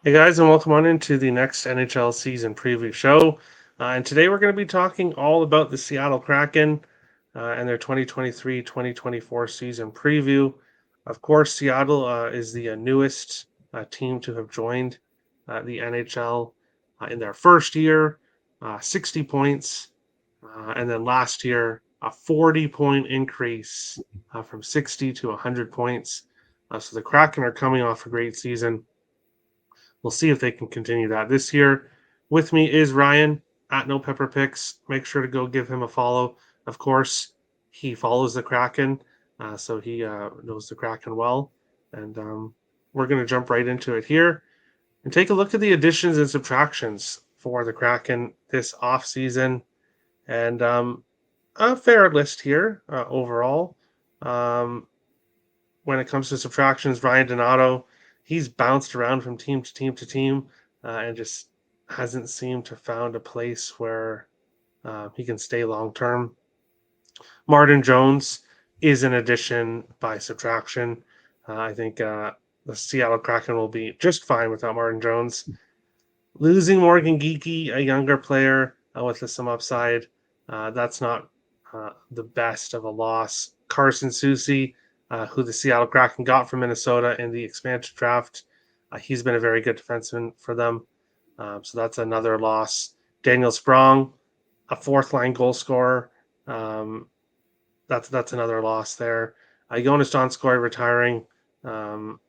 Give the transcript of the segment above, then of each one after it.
Hey guys, and welcome on into the next NHL season preview show. And today we're going to be talking all about the Seattle Kraken and their 2023-2024 season preview. Of course, Seattle is the newest team to have joined the NHL in their first year, 60 points. And then last year, a 40-point increase from 60 to 100 points. So the Kraken are coming off a great season. We'll see if they can continue that this year. With me is Ryan at No Pepper Picks. Make sure to go give him a follow. Of course, he follows the Kraken, so he knows the Kraken well. And we're going to jump right into it here and take a look at the additions and subtractions for the Kraken this offseason. And a fair list here overall. Um, when it comes to subtractions, Ryan Donato, he's bounced around from team to team to team and just hasn't seemed to found a place where he can stay long term. Martin Jones is an addition by subtraction. I think the Seattle Kraken will be just fine without Martin Jones. Losing Morgan Geeky, a younger player with some upside, that's not the best of a loss. Carson Soucy, who the Seattle Kraken got from Minnesota in the expansion draft, he's been a very good defenseman for them. So that's another loss. Daniel Sprong, a fourth line goal scorer. Um, that's another loss there. Jonas Donskoy retiring. Um,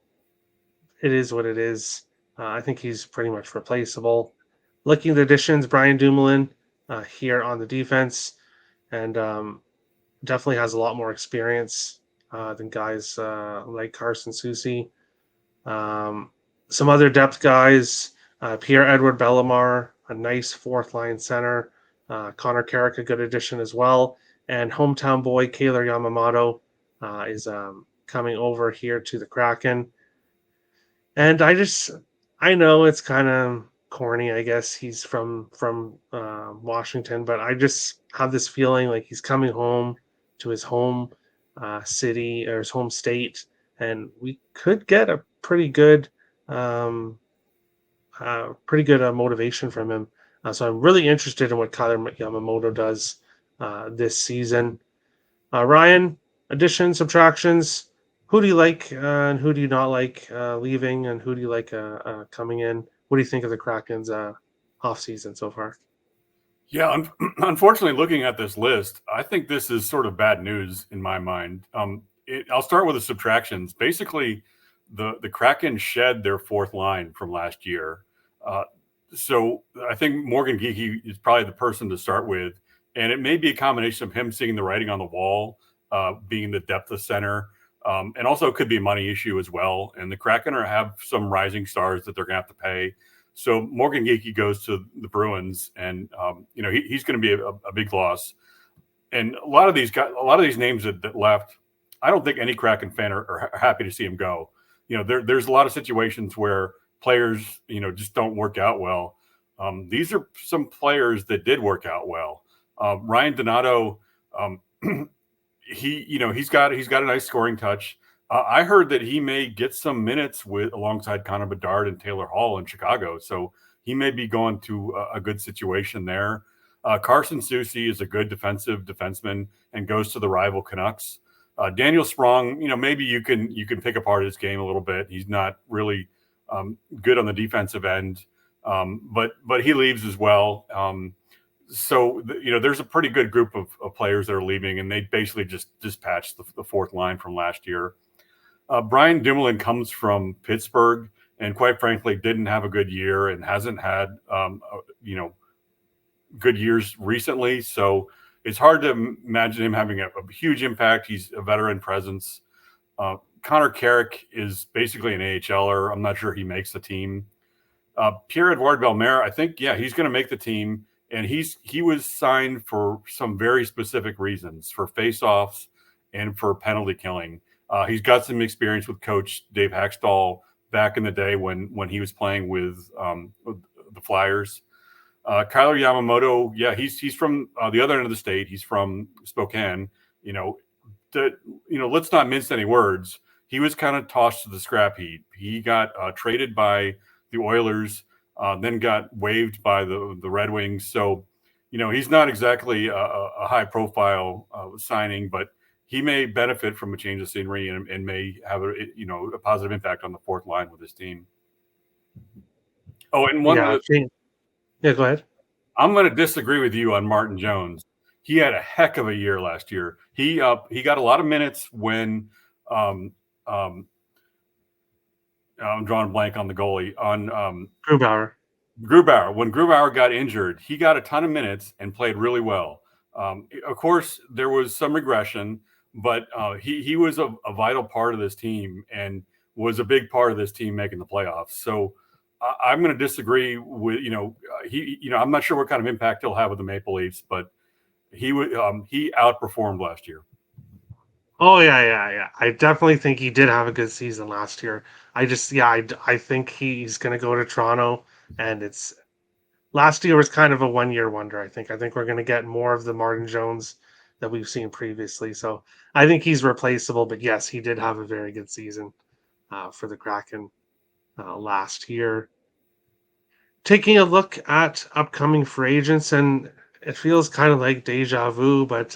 it is what it is. I think he's pretty much replaceable. Looking at the additions, Brian Dumoulin here on the defense, and definitely has a lot more experience than guys like Carson Soucy. Some other depth guys, Pierre-Edouard Bellemare, a nice fourth line center. Connor Carrick, a good addition as well. And hometown boy Kaylor Yamamoto is coming over here to the Kraken. And I know it's kind of corny. I guess he's from Washington, but I just have this feeling like he's coming home to his home city or his home state, and we could get a um, pretty good motivation from him. So I'm really interested in what Kyler Yamamoto does this season. Ryan, additions, subtractions. Who do you like and who do you not like leaving, and who do you like coming in? What do you think of the Kraken's off season so far? Yeah, unfortunately, looking at this list, I think this is sort of bad news in my mind. I'll start with the subtractions. Basically, the Kraken shed their fourth line from last year, uh, so I think Morgan Geeky is probably the person to start with, and it may be a combination of him seeing the writing on the wall, being the depth of center, and also it could be a money issue as well. And the Kraken have some rising stars that they're going to have to pay. So Morgan Geeky goes to the Bruins, and he's going to be a big loss. And a lot of these guys, a lot of these names that left, I don't think any Kraken fan are happy to see him go. There's a lot of situations where players, just don't work out well. These are some players that did work out well. Ryan Donato, um, he's got a nice scoring touch. I heard that he may get some minutes with alongside Connor Bedard and Taylor Hall in Chicago, so he may be going to a good situation there. Carson Soucy is a good defensive defenseman and goes to the rival Canucks. Daniel Sprong, maybe you can pick apart his game a little bit. He's not really good on the defensive end, but he leaves as well. There's a pretty good group of players that are leaving, and they basically just dispatched the fourth line from last year. Brian Dumoulin comes from Pittsburgh, and quite frankly, didn't have a good year and hasn't had good years recently. So it's hard to imagine him having a huge impact. He's a veteran presence. Connor Carrick is basically an AHLer. I'm not sure he makes the team. Pierre-Edouard Bellemare, I think, yeah, he's going to make the team, and he was signed for some very specific reasons, for faceoffs and for penalty killing. He's got some experience with Coach Dave Haxtell back in the day when he was playing with the Flyers. Kyler Yamamoto, yeah, he's from the other end of the state. He's from Spokane. Let's not mince any words. He was kind of tossed to the scrap heap. He got traded by the Oilers, then got waived by the Red Wings. So, he's not exactly a high profile signing, but he may benefit from a change of scenery and may have a positive impact on the fourth line with his team. Oh, and Yeah, yeah. Go ahead. I'm going to disagree with you on Martin Jones. He had a heck of a year last year. He got a lot of minutes when um, um, I'm drawing a blank on the goalie on Grubauer. Grubauer. When Grubauer got injured, he got a ton of minutes and played really well. Of course, there was some regression, but he was a vital part of this team and was a big part of this team making the playoffs. So I'm going to disagree with I'm not sure what kind of impact he'll have with the Maple Leafs, but he outperformed last year. Oh yeah. I definitely think he did have a good season last year. I think he's going to go to Toronto, and it's last year was kind of a 1 year wonder. I think we're going to get more of the Martin Jones that we've seen previously. So I think he's replaceable. But yes, he did have a very good season for the Kraken last year. Taking a look at upcoming free agents, and it feels kind of like deja vu, but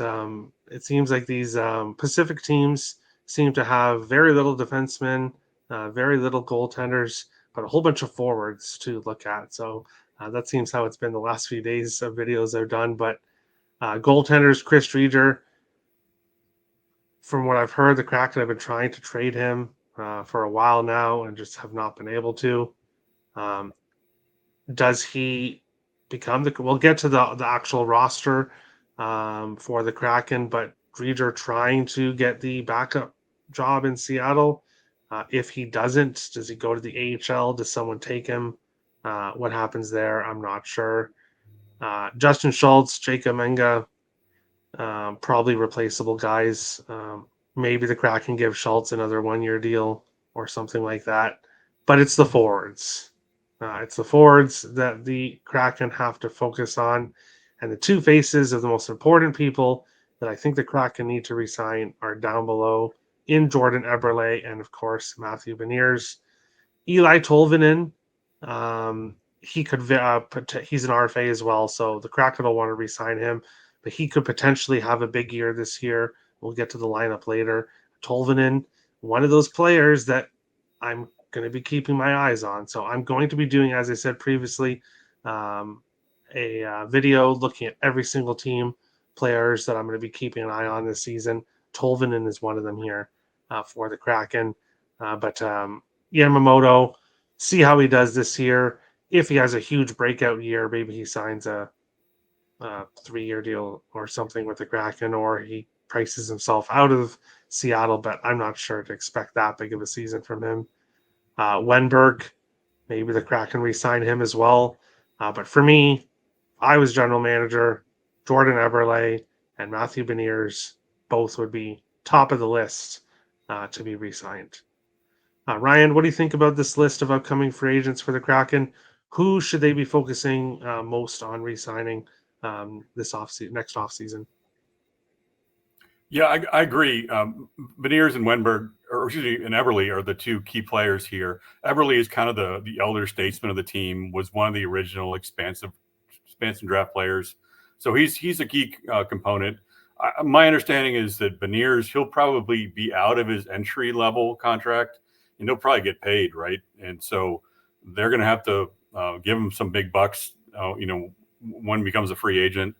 it seems like these Pacific teams seem to have very little defensemen, very little goaltenders, but a whole bunch of forwards to look at. So that seems how it's been the last few days of videos I've done. But goaltenders, Chris Drieger, from what I've heard, the Kraken have been trying to trade him for a while now and just have not been able to. Um, does he become the? We'll get to the actual roster for the Kraken, but Drieger trying to get the backup job in Seattle. If he doesn't, does he go to the AHL? Does someone take him? What happens there? I'm not sure. Justin Schultz, Jacob Menga, probably replaceable guys. Maybe the Kraken give Schultz another 1 year deal or something like that. But it's the forwards. It's the forwards that the Kraken have to focus on. And the two faces of the most important people that I think the Kraken need to resign are down below in Jordan Eberle and, of course, Matthew Beniers. Eli Tolvanen, he could he's an RFA as well, so the Kraken will want to re-sign him, but he could potentially have a big year this year. We'll get to the lineup later. Tolvanen, one of those players that I'm going to be keeping my eyes on. So I'm going to be doing, as I said previously, a video looking at every single team players that I'm going to be keeping an eye on this season. Tolvanen is one of them here for the Kraken, but Yamamoto, see how he does this year. If he has a huge breakout year, maybe he signs a 3 year deal or something with the Kraken, or he prices himself out of Seattle. But I'm not sure to expect that big of a season from him. Wenberg, maybe the Kraken re-sign him as well. But for me, I was general manager. Jordan Eberle and Matthew Beniers both would be top of the list to be re-signed. Ryan, what do you think about this list of upcoming free agents for the Kraken? Who should they be focusing most on re-signing this next offseason? Yeah, I agree. Beniers and Wenberg, or excuse me, and Eberle are the two key players here. Eberle is kind of the elder statesman of the team, was one of the original expansion draft players. So he's a key component. My understanding is that Beniers, he'll probably be out of his entry level contract and he'll probably get paid, right? And so they're going to have to give him some big bucks, when he becomes a free agent.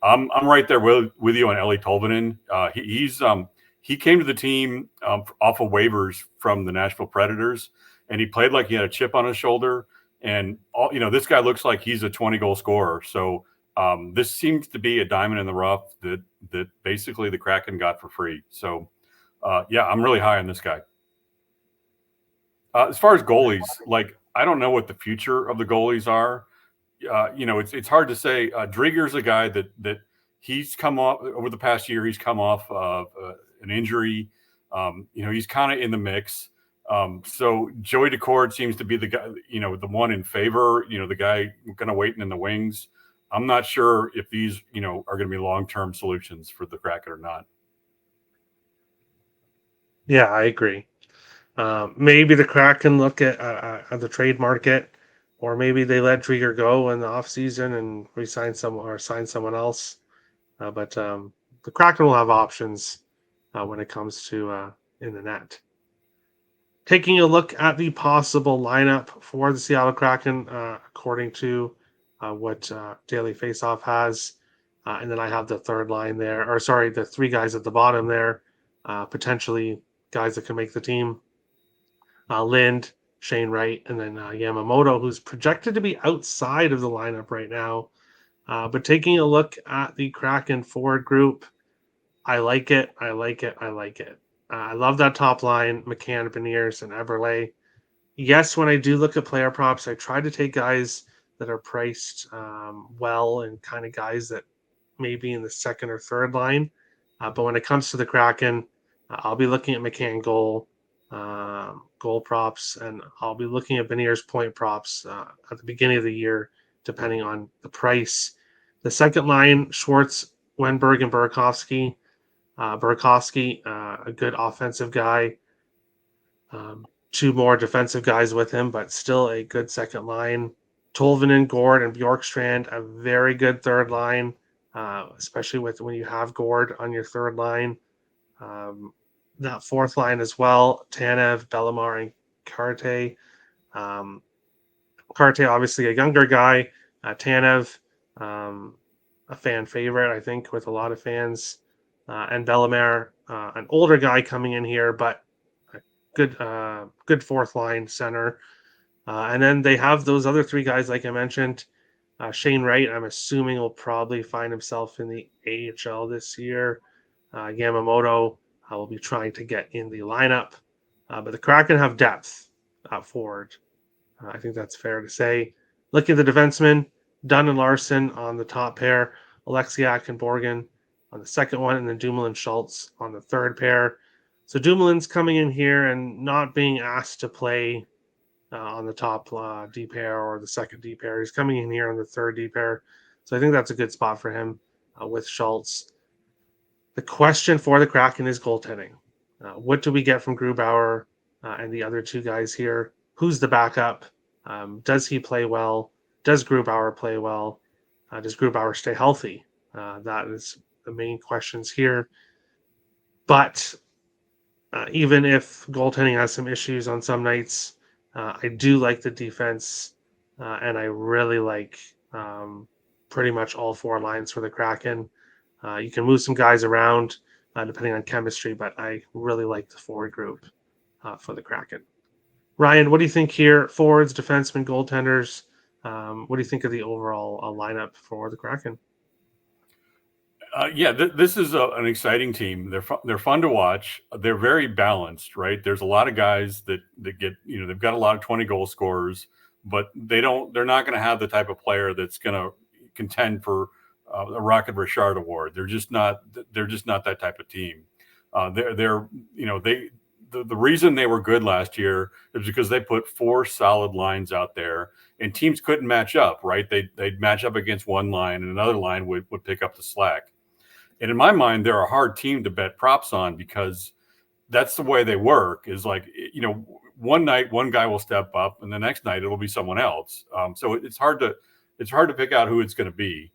I'm right there with you on Ellie Tolvanen. He came to the team off of waivers from the Nashville Predators, and he played like he had a chip on his shoulder. And this guy looks like he's a 20-goal scorer. So this seems to be a diamond in the rough that basically the Kraken got for free. So I'm really high on this guy. As far as goalies, I don't know what the future of the goalies are. It's hard to say. Drieger's a guy that he's come off over the past year. He's come off of an injury. He's kind of in the mix. So Joey Decord seems to be the guy, the one in favor. The guy kind of waiting in the wings. I'm not sure if these, are going to be long-term solutions for the Kraken or not. Yeah, I agree. Maybe the Kraken look at the trade market, or maybe they let Drieger go in the offseason and resign someone or sign someone else. But the Kraken will have options when it comes to in the net. Taking a look at the possible lineup for the Seattle Kraken, according to what Daily Faceoff has, and then I have the third line there, or sorry, the three guys at the bottom there, potentially guys that can make the team. Lind, Shane Wright, and then Yamamoto, who's projected to be outside of the lineup right now. But taking a look at the Kraken forward group, I like it. I like it. I like it. I love that top line, McCann, Beniers, and Eberle. Yes, when I do look at player props, I try to take guys that are priced well and kind of guys that may be in the second or third line. But when it comes to the Kraken, I'll be looking at McCann goal props, and I'll be looking at Beniers point props at the beginning of the year, depending on the price. The second line, Schwartz, Wenberg, and Burakovsky. Burakovsky, a good offensive guy. Two more defensive guys with him, but still a good second line. Tolvanen, Gord, and Bjorkstrand, a very good third line, especially with when you have Gord on your third line. That fourth line as well, Tanev, Bellemare, and Carte. Carte, obviously a younger guy. Tanev, a fan favorite, I think, with a lot of fans. And Bellemare, an older guy coming in here, but good fourth line center. And then they have those other three guys, like I mentioned. Shane Wright, I'm assuming, will probably find himself in the AHL this year. Yamamoto will be trying to get in the lineup. But the Kraken have depth forward. I think that's fair to say. Looking at the defensemen, Dunn and Larson on the top pair, Alexiak and Borgen on the second one, and then Dumoulin Schultz on the third pair. So Dumoulin's coming in here and not being asked to play on the top D pair or the second D pair. He's coming in here on the third D pair. So I think that's a good spot for him with Schultz. The question for the Kraken is goaltending. What do we get from Grubauer and the other two guys here? Who's the backup? Does he play well? Does Grubauer play well? Does Grubauer stay healthy? That is the main questions here. But even if goaltending has some issues on some nights, I do like the defense, and I really like pretty much all four lines for the Kraken. You can move some guys around depending on chemistry, but I really like the forward group for the Kraken. Ryan, what do you think here? Forwards, defensemen, goaltenders. What do you think of the overall lineup for the Kraken? This is an exciting team. They're fun to watch. They're very balanced, right? There's a lot of guys that get, they've got a lot of 20-goal scorers, but they're not going to have the type of player that's going to contend for a Rocket Richard award. They're just not that type of team. The reason they were good last year is because they put four solid lines out there, and teams couldn't match up, right? They'd match up against one line, and another line would pick up the slack. And in my mind, they're a hard team to bet props on because that's the way they work. Is like, one night one guy will step up, and the next night it'll be someone else. So it's hard to pick out who it's going to be.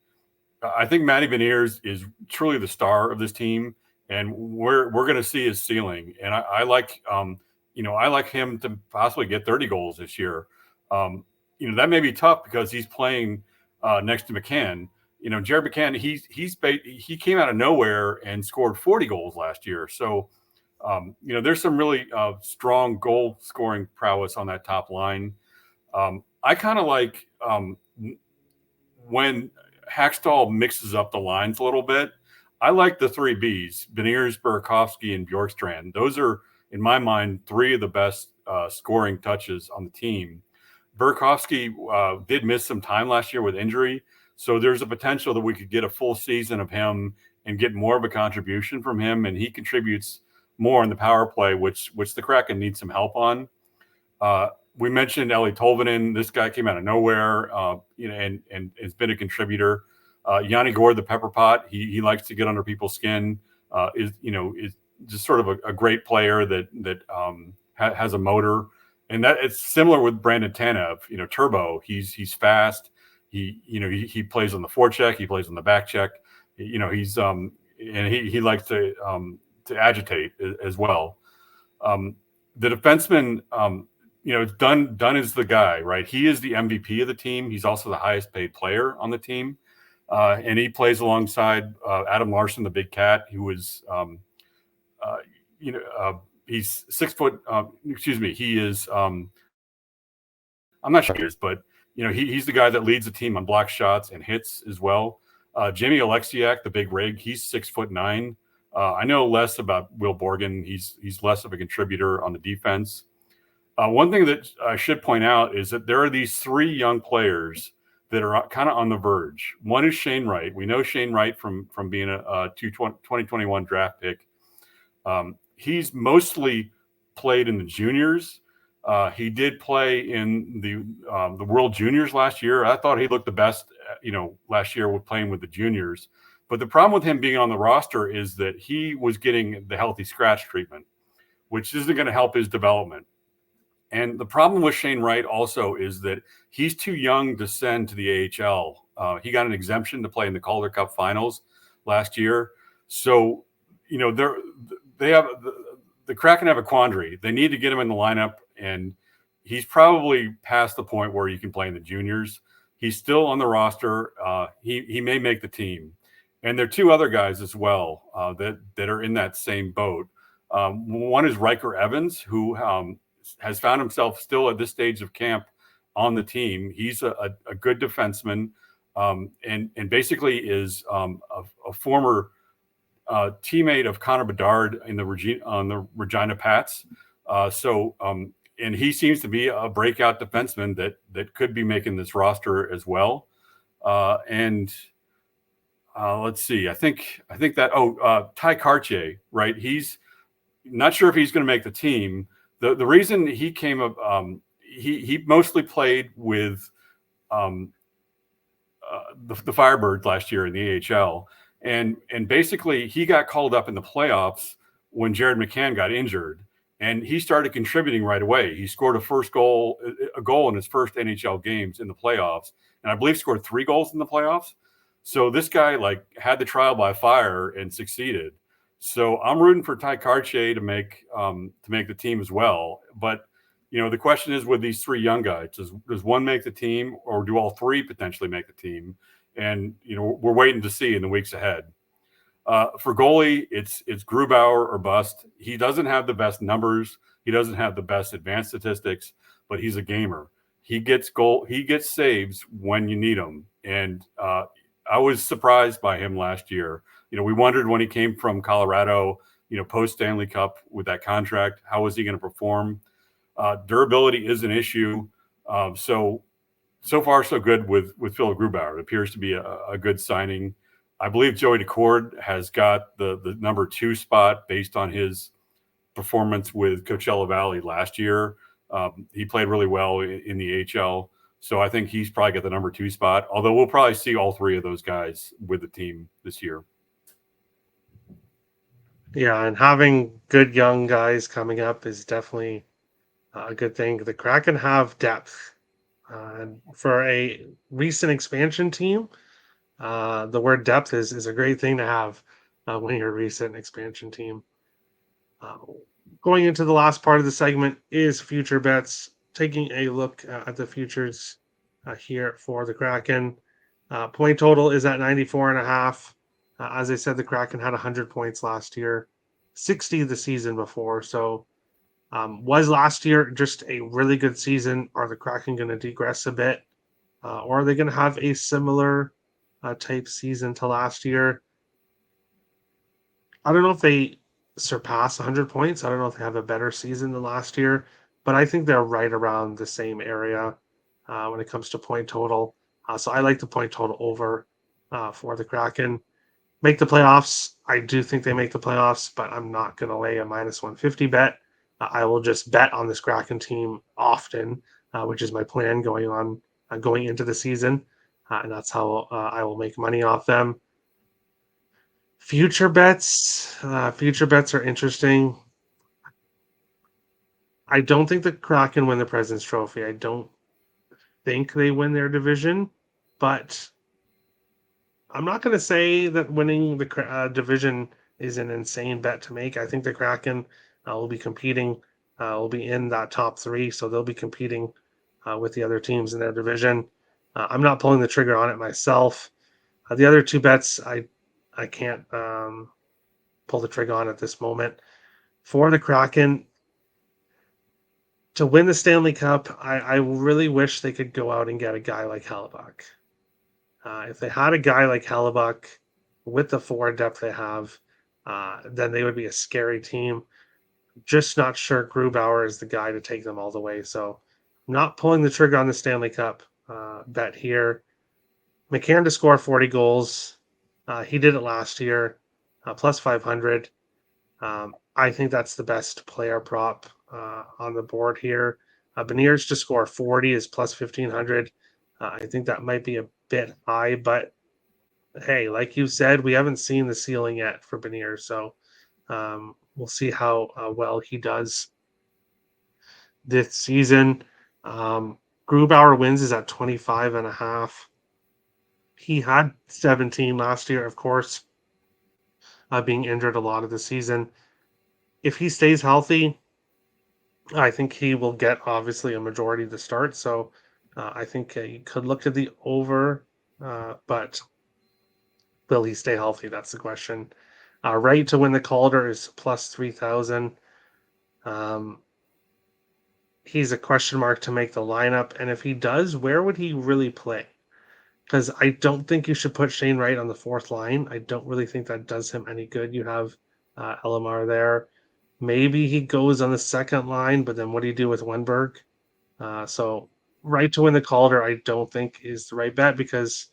I think Matty Beniers is truly the star of this team, and we're going to see his ceiling. And I like him to possibly get 30 goals this year. That may be tough because he's playing next to McCann. Jared McCann, he came out of nowhere and scored 40 goals last year. So, there's some really strong goal scoring prowess on that top line. I kind of like when Hackstall mixes up the lines a little bit. I like the three Bs, Beniers, Burakovsky, and Bjorkstrand. Those are, in my mind, three of the best scoring touches on the team. Burakovsky did miss some time last year with injury, so there's a potential that we could get a full season of him and get more of a contribution from him, and he contributes more in the power play, which the Kraken needs some help on. We mentioned Eeli Tolvanen. This guy came out of nowhere, and has been a contributor. Yanni Gord, the pepper pot, he likes to get under people's skin. Is just sort of a great player that has a motor, and that it's similar with Brandon Tanev. Turbo. He's fast. He plays on the forecheck. He plays on the back check. He's and he likes to agitate as well. The defenseman, Dunn is the guy, right? He is the MVP of the team. He's also the highest paid player on the team. And he plays alongside Adam Larson, the big cat, who is, he's 6 foot. He is. I'm not sure he is, but he's the guy that leads the team on block shots and hits as well. Jamie Alexiak, the big rig, he's 6'9". I know less about Will Borgen. He's less of a contributor on the defense. One thing that I should point out is that there are these three young players that are kind of on the verge. One is Shane Wright. We know Shane Wright from being a 2021 draft pick. He's mostly played in the juniors. He did play in the World Juniors last year. I thought he looked the best, last year with playing with the juniors. But the problem with him being on the roster is that he was getting the healthy scratch treatment, which isn't going to help his development. And the problem with Shane Wright also is that he's too young to send to the AHL. He got an exemption to play in the Calder Cup finals last year. So, they have the Kraken have a quandary. They need to get him in the lineup, and he's probably past the point where you can play in the juniors. He's still on the roster. He may make the team. And there are two other guys as well that are in that same boat. One is Riker Evans, who has found himself still at this stage of camp on the team. He's a good defenseman, and basically is a former teammate of Connor Bedard on the Regina Pats. And he seems to be a breakout defenseman that could be making this roster as well. Let's see. I think that Ty Cartier, right? He's not sure if he's going to make the team. The reason he came up, he mostly played with the Firebirds last year in the AHL, and basically he got called up in the playoffs when Jared McCann got injured, and he started contributing right away. He scored a goal in his first NHL games in the playoffs, and I believe scored 3 goals in the playoffs. So this guy had the trial by fire and succeeded. So I'm rooting for Ty Cartier to make the team as well. But the question is, with these three young guys, does one make the team, or do all three potentially make the team? And we're waiting to see in the weeks ahead. For goalie, it's Grubauer or bust. He doesn't have the best numbers. He doesn't have the best advanced statistics, but he's a gamer. He gets saves when you need them. And I was surprised by him last year. We wondered when he came from Colorado, post Stanley Cup with that contract, how was he going to perform? Durability is an issue. So far, so good with Phil Grubauer. It appears to be a good signing. I believe Joey Decord has got the number 2 spot based on his performance with Coachella Valley last year. He played really well in the AHL. So I think he's probably got the number 2 spot, although we'll probably see all three of those guys with the team this year. Yeah, and having good young guys coming up is definitely a good thing. The Kraken have depth. For a recent expansion team, the word depth is a great thing to have when you're a recent expansion team. Going into the last part of the segment is future bets, taking a look at the futures here for the Kraken. Point total is at 94.5. As I said, the Kraken had 100 points last year, 60 the season before. So was last year just a really good season? Are the Kraken going to digress a bit? Or are they going to have a similar type season to last year? I don't know if they surpass 100 points. I don't know if they have a better season than last year, but I think they're right around the same area when it comes to point total. So I like the point total over for the Kraken. Make the playoffs. I do think they make the playoffs, but I'm not going to lay a minus 150 bet. I will just bet on this Kraken team often, which is my plan going into the season, and that's how I will make money off them. Future bets are interesting. I don't think the Kraken win the President's Trophy. I don't think they win their division, but I'm not going to say that winning the division is an insane bet to make. I think the Kraken will be competing, will be in that top three, so they'll be competing with the other teams in their division. I'm not pulling the trigger on it myself. The other two bets, I can't pull the trigger on at this moment. For the Kraken, to win the Stanley Cup, I really wish they could go out and get a guy like Hellebuck. If they had a guy like Hellebuck with the forward depth they have, then they would be a scary team. Just not sure Grubauer is the guy to take them all the way. So, not pulling the trigger on the Stanley Cup bet here. McCann to score 40 goals. He did it last year, plus 500. I think that's the best player prop on the board here. Beniers to score 40 is plus 1500. I think that might be a bit high, but hey, like you said, we haven't seen the ceiling yet for Beniers, so we'll see how well he does this season. Grubauer wins is at 25.5. He had 17 last year, of course, being injured a lot of the season. If he stays healthy, I think he will get obviously a majority of the start. So I think you could look at the over, but will he stay healthy? That's the question. Right to win the Calder is plus 3,000. He's a question mark to make the lineup. And if he does, where would he really play? Because I don't think you should put Shane Wright on the fourth line. I don't really think that does him any good. You have Elamar there. Maybe he goes on the second line, but then what do you do with Wenberg? So right to win the Calder, I don't think is the right bet because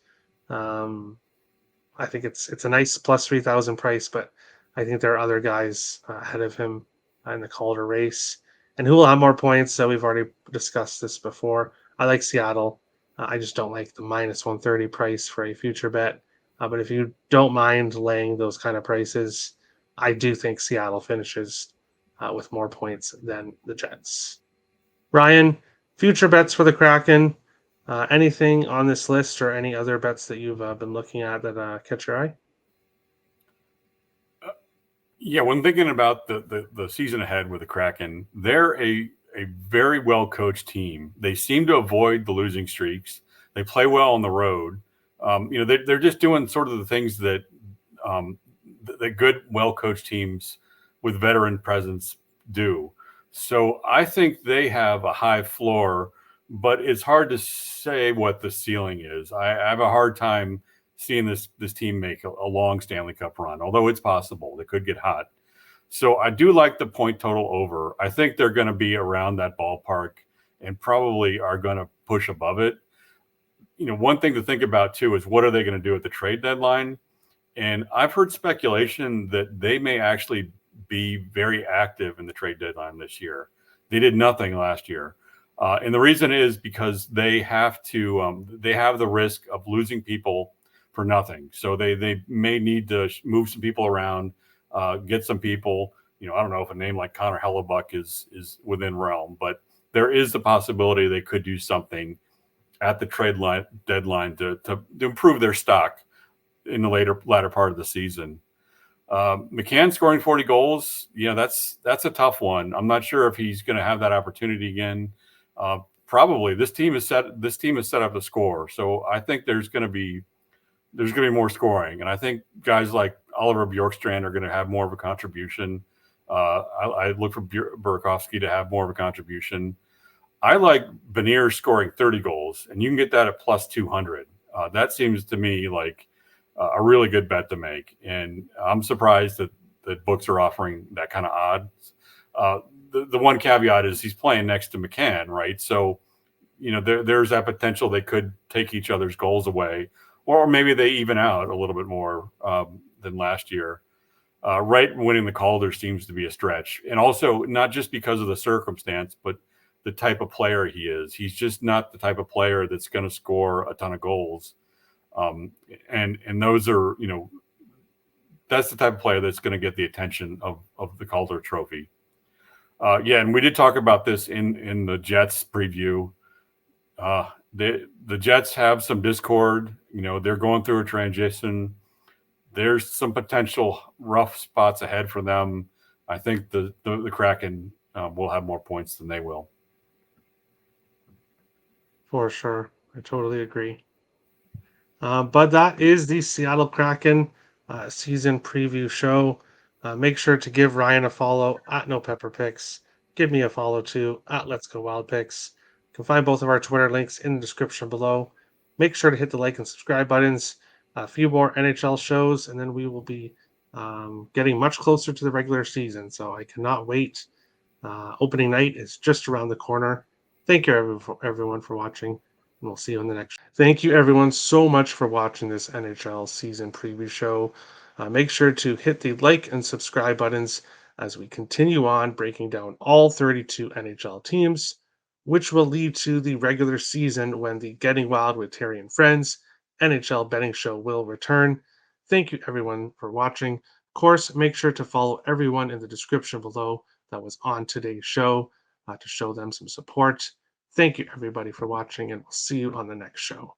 I think it's a nice plus 3,000 price, but I think there are other guys ahead of him in the Calder race. And who will have more points? So we've already discussed this before. I like Seattle. I just don't like the minus 130 price for a future bet. But if you don't mind laying those kind of prices, I do think Seattle finishes with more points than the Jets. Ryan, future bets for the Kraken. Anything on this list or any other bets that you've been looking at that catch your eye? Yeah, when thinking about the season ahead with the Kraken, they're a very well coached team. They seem to avoid the losing streaks. They play well on the road. They're just doing sort of the things that that good, well coached teams with veteran presence do. So I think they have a high floor, but it's hard to say what the ceiling is. I have a hard time seeing this team make a long Stanley Cup run, although it's possible. They could get hot. So I do like the point total over. I think they're going to be around that ballpark and probably are going to push above it. One thing to think about too is what are they going to do at the trade deadline? And I've heard speculation that they may actually be very active in the trade deadline this year. They did nothing last year. And the reason is because they have the risk of losing people for nothing. So they may need to move some people around, get some people. I don't know if a name like Connor Hellebuck is within realm, but there is the possibility they could do something at the trade deadline to improve their stock in the latter part of the season. McCann scoring 40 goals, that's a tough one. I'm not sure if he's going to have that opportunity again. Probably this team is set up to score, so I think there's going to be more scoring, and I think guys like Oliver Bjorkstrand are going to have more of a contribution. I look for Burakovsky to have more of a contribution. I like Beniers scoring 30 goals, and you can get that at plus 200. That seems to me like a really good bet to make, and I'm surprised that books are offering that kind of odds. The one caveat is he's playing next to McCann, right? So, there's that potential they could take each other's goals away, or maybe they even out a little bit more than last year. Wright winning the Calder seems to be a stretch, and also not just because of the circumstance, but the type of player he is. He's just not the type of player that's going to score a ton of goals. And those are, that's the type of player that's going to get the attention of the Calder Trophy. Yeah, and we did talk about this in the Jets preview. The Jets have some discord. You know, they're going through a transition. There's some potential rough spots ahead for them. I think the Kraken will have more points than they will. For sure. I totally agree. But that is the Seattle Kraken season preview show. Make sure to give Ryan a follow at No Pepper Picks. Give me a follow too at Let's Go Wild Picks. You can find both of our Twitter links in the description below. Make sure to hit the like and subscribe buttons. A few more NHL shows, and then we will be getting much closer to the regular season. So I cannot wait. Opening night is just around the corner. Thank you, everyone, for watching, and we'll see you on the next. Thank you, everyone, so much for watching this NHL season preview show. Make sure to hit the like and subscribe buttons as we continue on breaking down all 32 NHL teams, which will lead to the regular season when the Getting Wild with Terry and Friends NHL betting show will return. Thank you, everyone, for watching. Of course, make sure to follow everyone in the description below that was on today's show to show them some support. Thank you, everybody, for watching, and we'll see you on the next show.